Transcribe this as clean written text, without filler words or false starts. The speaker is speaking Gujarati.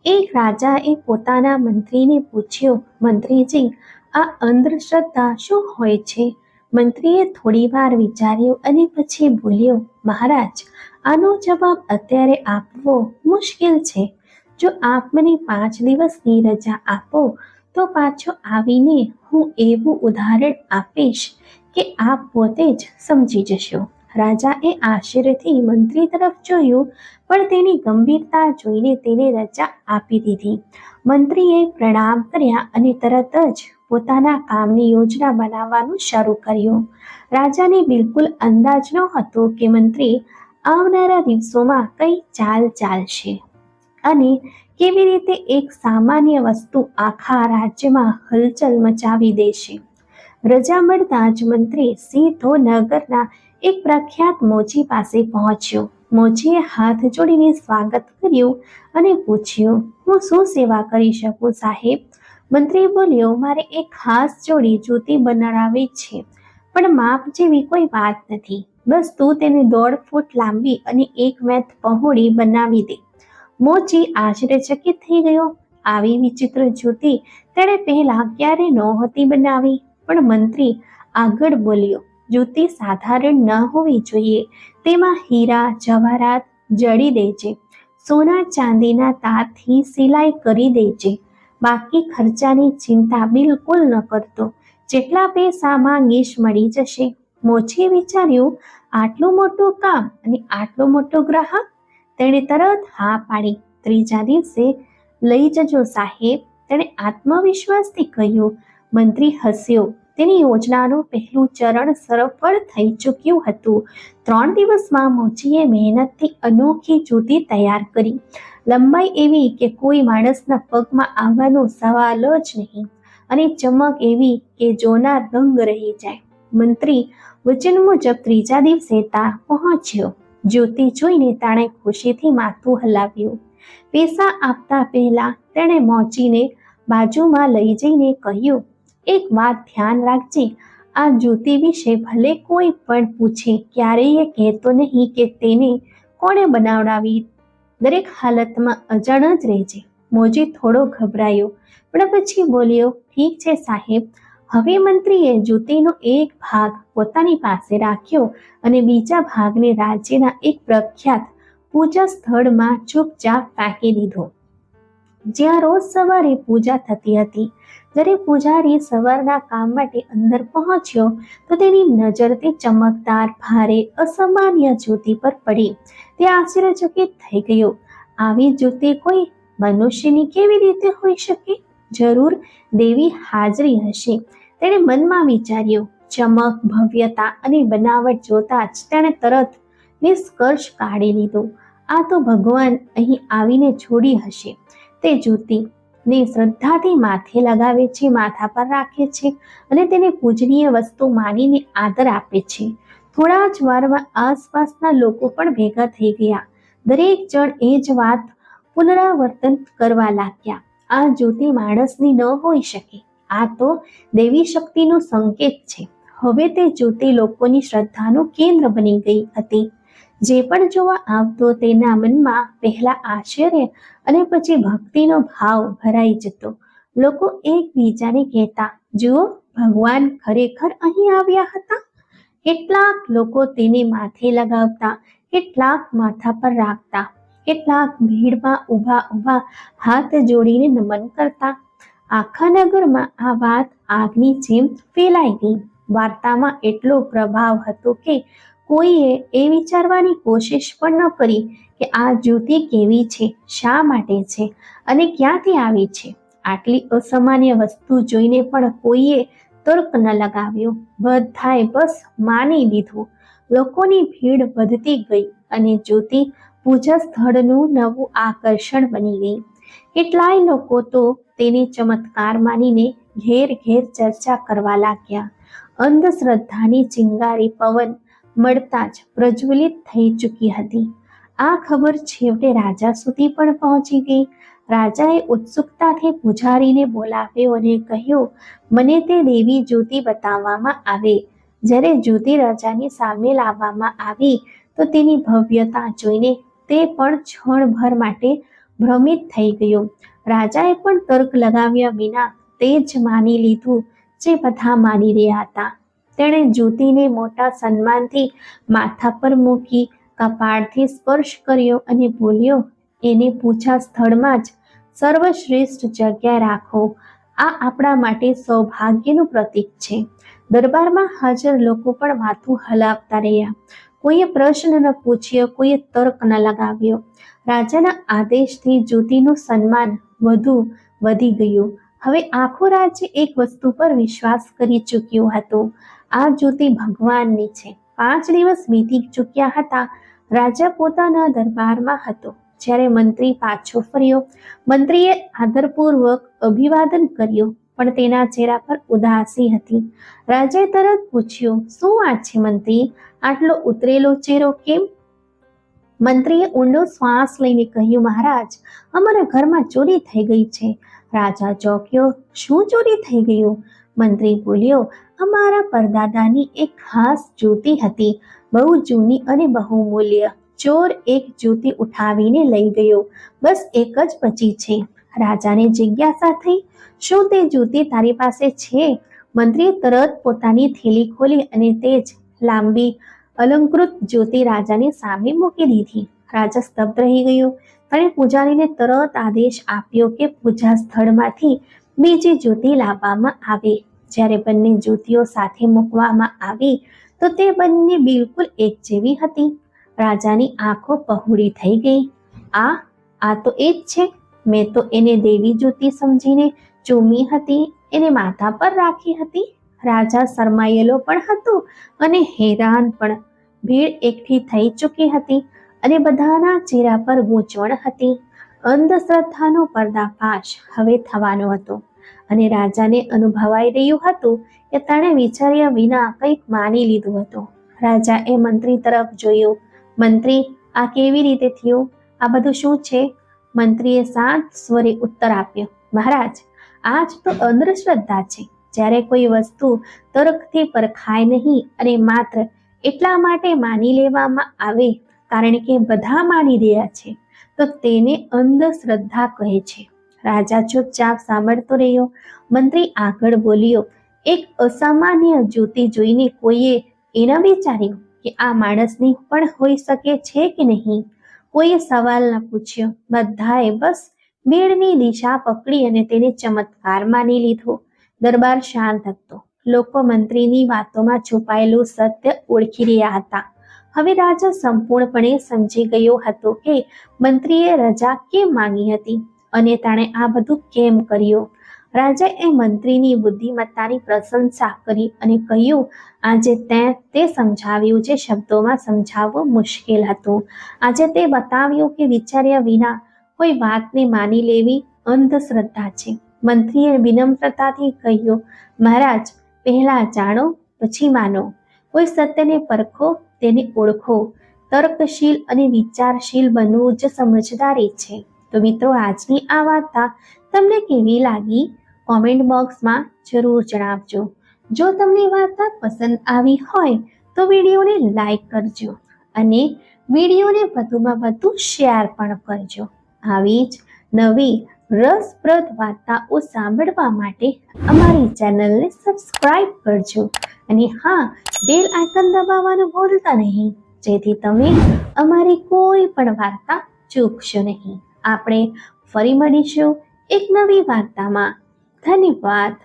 એક રાજાએ પોતાના મંત્રીને પૂછ્યું, મંત્રીજી, આ અંધશ્રદ્ધા શું હોય છે? મંત્રીએ થોડી વાર વિચાર્યું અને પછી બોલ્યો, મહારાજ, આનો જવાબ અત્યારે આપવો મુશ્કેલ છે. જો આપ મને 5 દિવસની રજા આપો તો પાછો આવીને હું એવું ઉદાહરણ આપીશ કે આપ પોતે જ સમજી જશો. રાજાએ આશ્ચર્યથી મંત્રી તરફ જોયું, પણ તેની ગંભીરતા જોઈને તેને રજા આપી દીધી. મંત્રીએ પ્રણામ કર્યા અને તરત જ પોતાના કામની યોજના બનાવવાનું શરૂ કર્યું. રાજાને બિલકુલ અંદાજ નહોતો કે મંત્રી આવનારા દિવસોમાં કઈ ચાલ ચાલશે અને કેવી રીતે એક સામાન્ય વસ્તુ આખા રાજ્યમાં હલચલ મચાવી દેશે. રજા મળતા જ મંત્રી સીધો નગરના એક પ્રખ્યાત મોચી પાસે પહોંચ્યો. મોચીએ હાથ જોડીને સ્વાગત કર્યું અને પૂછ્યું, હું શું સેવા કરી શકું સાહેબ? મંત્રી બોલ્યો, મારે એક ખાસ જોડી જૂતી બનાવવી છે, પણ માપ જેવી કોઈ વાત નથી. બસ તું તેને 1.5 ફૂટ લાંબી અને 1 મેથ પહોળી બનાવી દે. મોચી આશ્ચર્યચકિત થઈ ગયો. આવી વિચિત્ર જૂતી તેણે પહેલા ક્યારે નહોતી બનાવી. પણ મંત્રી આગળ બોલ્યો, જૂતી સાધારણ ન હોવી જોઈએ. તેમાં હીરા જવાહરાત જડી દેજે. સોના ચાંદીના તારથી સિલાઈ કરી દેજે. બાકી ખર્ચાની ચિંતા બિલકુલ ન કરતો. જેટલા પૈસા માંગીશ મળી જશે. મોચીએ વિચાર્યું, આટલું મોટું કામ અને આટલો મોટો ગ્રાહક? તેણે તરત હા પાડી. 3જા દિવસે લઈ જજો સાહેબ, તેણે આત્મવિશ્વાસથી કહ્યું. મંત્રી હસ્યો. તેની યોજનાનું પહેલું ચરણ સફળ થઈ ચૂક્યું હતું. 3 દિવસમાં મોચીએ મહેનતથી અનોખી જૂતી તૈયાર કરી. લંબાઈ એવી કે કોઈ માણસના પગમાં આવવાનો સવાલ જ નહીં અને ચમક એવી કે જોનાર દંગ રહી જાય. મંત્રી વચન મુજબ 3જા દિવસે ત્યાં પહોંચ્યો. જ્યોતિ જોઈને તેણે ખુશીથી માથું હલાવ્યું. પૈસા આપતા પહેલા તેણે મોચીને બાજુમાં લઈ જઈને કહ્યું, એક વાત ધ્યાન રાખજે, આ જૂતી વિશે ભલે કોઈ પણ પૂછે, ક્યારેય કહેતો નહીં કે તેને કોણે બનાવડાવી. દરેક હાલતમાં અજાણ જ રહેજે. મોચી થોડો ગભરાયો, પણ પછી બોલ્યો, ઠીક છે સાહેબ. હવે મંત્રીએ જૂતીનો એક ભાગ પોતાની પાસે રાખ્યો અને બીજા ભાગને રાજ્યના એક પ્રખ્યાત પૂજા સ્થળમાં ચૂપચાપ ફેંકી દીધો, જ્યાં રોજ સવારે પૂજા થતી હતી. જ્યારે પૂજારી સવારના કામ માટે અંદર પહોંચ્યો તો તેની નજર તે ચમકદાર ભારે અસામાન્ય જૂતી પર પડી. તે આશ્ચર્યચકિત થઈ ગયો. આવી જૂતી કોઈ મનુષ્યની કેવી રીતે હોઈ શકે? જરૂર દેવી હાજરી હશે, તેણે મનમાં વિચાર્યું. ચમક, ભવ્યતા અને બનાવટ જોતા જ તેણે તરત નિષ્કર્ષ કાઢી લીધો, આ તો ભગવાન અહીં આવીને છોડી હશે. તે જૂતી ને શ્રદ્ધાથી માથે લગાવે છે, માથા પર રાખે છે અને તેને પૂજનીય વસ્તુ માનીને આદર આપે છે. થોડા જ વારમાં આસપાસના લોકો પણ ભેગા થઈ ગયા. દરેક જણ એ જ વાત પુનરાવર્તન કરવા લાગ્યા, આ જૂતી માણસની ન હોઈ શકે, આ તો દેવી શક્તિનો સંકેત છે. હવે તે જૂતી લોકોની શ્રદ્ધાનું કેન્દ્ર બની ગઈ હતી. જે પણ જોવા આવતો તેના મનમાં પહેલા આશ્ચર્ય અને પછી ભક્તિનો ભાવ ભરાઈ જતો. લોકો એકબીજાને કહેતા, જુઓ, ભગવાન ખરેખર અહીં આવ્યા હતા. કેટલાક લોકો તેને માથે લગાવતા, કેટલાક માથા પર રાખતા, કેટલાક ભીડમાં ઊભા ઊભા હાથ જોડીને નમન કરતા. આખા નગરમાં આ વાત આગની જેમ ફેલાઈ ગઈ. વાર્તામાં એટલો પ્રભાવ હતો કે કોઈએ એ વિચારવાની કોશિશ પણ ન કરી કે આ જૂતી કેવી છે, શા માટે છે અને ક્યાંથી આવી છે. આટલી અસામાન્ય વસ્તુ જોઈને પણ કોઈએ તર્ક ન લગાવ્યો. બધાએ બસ માની લીધું. લોકોની ભીડ વધતી ગઈ અને જૂતી પૂજા સ્થળનું નવું આકર્ષણ બની ગઈ. કેટલાય લોકો તો તેને ચમત્કાર માનીને ઘેર ઘેર ચર્ચા કરવા લાગ્યા. અંધશ્રદ્ધાની ચિંગારી પવન મળતા જ પ્રજ્વલિત થઈ ચૂકી હતી. આ ખબર છેવટે રાજા સુધી પણ પહોંચી ગઈ. રાજાએ ઉત્સુકતાથી પૂજારીને બોલાવ્યો અને કહ્યું, મને તે દેવી જૂતી બતાવવામાં આવે. જ્યારે જૂતી રાજાની સામે લાવવામાં આવી તો તેની ભવ્યતા જોઈને તે પણ ક્ષણભર માટે ભ્રમિત થઈ ગયો. રાજાએ પણ તર્ક લગાવ્યા વિના તે જ માની લીધું જે બધા માની રહ્યા હતા. તેણે જ્યોતિને મોટા સન્માનથી માથા પર મૂકી કપાળથી સ્પર્શ કર્યો અને બોલ્યો, એને પૂછા સ્થળમાં જ સર્વશ્રેષ્ઠ જગ્યાએ રાખો. આ આપણા માટે સૌભાગ્યનું પ્રતીક છે. દરબારમાં હાજર લોકો પણ માથું હલાવતા રહ્યા. કોઈએ પ્રશ્ન ન પૂછ્યો, કોઈએ તર્ક ન લગાવ્યો. રાજાના આદેશથી જ્યોતિનું સન્માન વધુ વધી ગયું. હવે આખું રાજ્ય એક વસ્તુ પર વિશ્વાસ કરી ચૂક્યું હતું. આ જ્યોતિ ભગવાનની છે. 5 દિવસ વીતી ચૂક્યા હતા. રાજા પોતાના દરબારમાં હતો. જ્યારે મંત્રી પાછો ફર્યો, મંત્રીએ આદરપૂર્વક અભિવાદન કર્યું, પણ તેના ચહેરા પર ઉદાસી હતી. રાજાએ તરત પૂછ્યું, શું વાત છે મંત્રી? આટલો ઉતરેલો ચહેરો કેમ? મંત્રીએ ઊંડો શ્વાસ લઈને કહ્યું, મહારાજ, અમારા ઘરમાં ચોરી થઈ ગઈ છે. રાજા ચોંક્યો, શું ચોરી થઈ ગયું? મંત્રી બોલ્યો, અમારા પરદાદાની એક ખાસ જ્યોતિ હતી, બહુ જૂની અને બહુમૂલ્ય. ચોર એક જ્યોતિ ઉઠાવીને લઈ ગયો. બસ એક જ બચી છે. રાજાને જિજ્ઞાસા થઈ, શું તે જ્યોતિ તારી પાસે છે? મંત્રીએ તરત પોતાની થેલી ખોલી અને તે જ લાંબી અલંકૃત જ્યોતિ રાજાની સામે મૂકી દીધી. રાજા સ્તબ્ધ રહી ગયો. તેણે પૂજારીને તરત આદેશ આપ્યો કે પૂજા સ્થળમાંથી બીજી જ્યોતિ લાવવામાં આવે. જ્યારે બંને જ્યોતિઓ સાથે મૂકવામાં આવી તો તે બંને બિલકુલ એક જેવી હતી. રાજાની આંખો પહોળી થઈ ગઈ. આ તો એ જ છે. મેં તો એને દેવી જ્યોતિ સમજીને ચૂમી હતી, એને માથા પર રાખી હતી. રાજા શરમાયેલો પણ હતો અને હેરાન પણ. ભીડ એકઠી થઈ ચૂકી હતી અને બધાના ચહેરા પર ગૂંચવણ હતી. અંધશ્રદ્ધાનો પર્દાફાશ હવે થવાનો હતો અને રાજાને અનુભવાઈ રહ્યું હતું કે તેણે વિચાર્યા વિના કંઈક માની લીધું હતું. રાજાએ મંત્રી તરફ જોયું. મંત્રી, આ કેવી રીતે થયું? આ બધું શું છે? મંત્રીએ શાંત સ્વરે ઉત્તર આપ્યો, મહારાજ, આ જ તો અંધશ્રદ્ધા છે. જ્યારે કોઈ વસ્તુ તર્કથી પરખાય નહીં અને માત્ર એટલા માટે માની લેવામાં આવે કારણ કે બધા માની રહ્યા છે, તો તેને અંધશ્રદ્ધા કહે છે. રાજા ચૂપચાપ સાંભળતો રહ્યો. મંત્રી આગળ બોલ્યો, એક અસામાન્ય જ્યોતિ જોઈને કોઈએ એ ન વિચાર્યું કે આ માણસની પણ હોઈ શકે છે કે નહીં? કોઈએ સવાલ ન પૂછ્યો. બધાએ બસ ભીડની દિશા પકડી અને તેને ચમત્કાર માની લીધો. દરબાર શાંત હતો. લોકો મંત્રીની વાતોમાં છુપાયેલું સત્ય ઓળખી રહ્યા હતા. હવે રાજા સંપૂર્ણપણે સમજી ગયો હતો કે મંત્રીએ રજા કેમ માંગી હતી અને તેણે આ બધું કેમ કર્યું. રાજાએ મંત્રીની બુદ્ધિમત્તાની પ્રશંસા કરી અને કહ્યું, આજે તે સમજાવ્યું જે શબ્દોમાં સમજાવવું મુશ્કેલ હતું. આજે તે બતાવ્યું કે વિચાર્યા વિના કોઈ વાતને માની લેવી અંધશ્રદ્ધા છે. મંત્રીએ વિનમ્રતાથી કહ્યું, મહારાજ, પહેલા જાણો પછી માનો. કોઈ સત્યને પરખો, તેને ઓળખો. તર્કશીલ અને વિચારશીલ બનવું જ સમજદારી છે. તો મિત્રો, આજની આ વાર્તા તમને કેવી લાગી? કોમેન્ટ બોક્સમાં જરૂર જણાવજો. જો તમને વાર્તા પસંદ આવી હોય તો વિડીયોને લાઈક કરજો અને વિડીયોને વધુમાં વધુ શેર પણ કરજો. આવી જ નવી રસપ્રદ વાર્તાઓ સાંભળવા માટે અમારી ચેનલને સબસ્ક્રાઇબ કરજો અને હા, બેલ આઇકન દબાવવાનું ભૂલતા નહીં, જેથી તમે અમારી કોઈ પણ વાર્તા ચૂકશો નહીં. આપણે ફરી મળીશું એક નવી વાર્તામાં. ધન્યવાદ.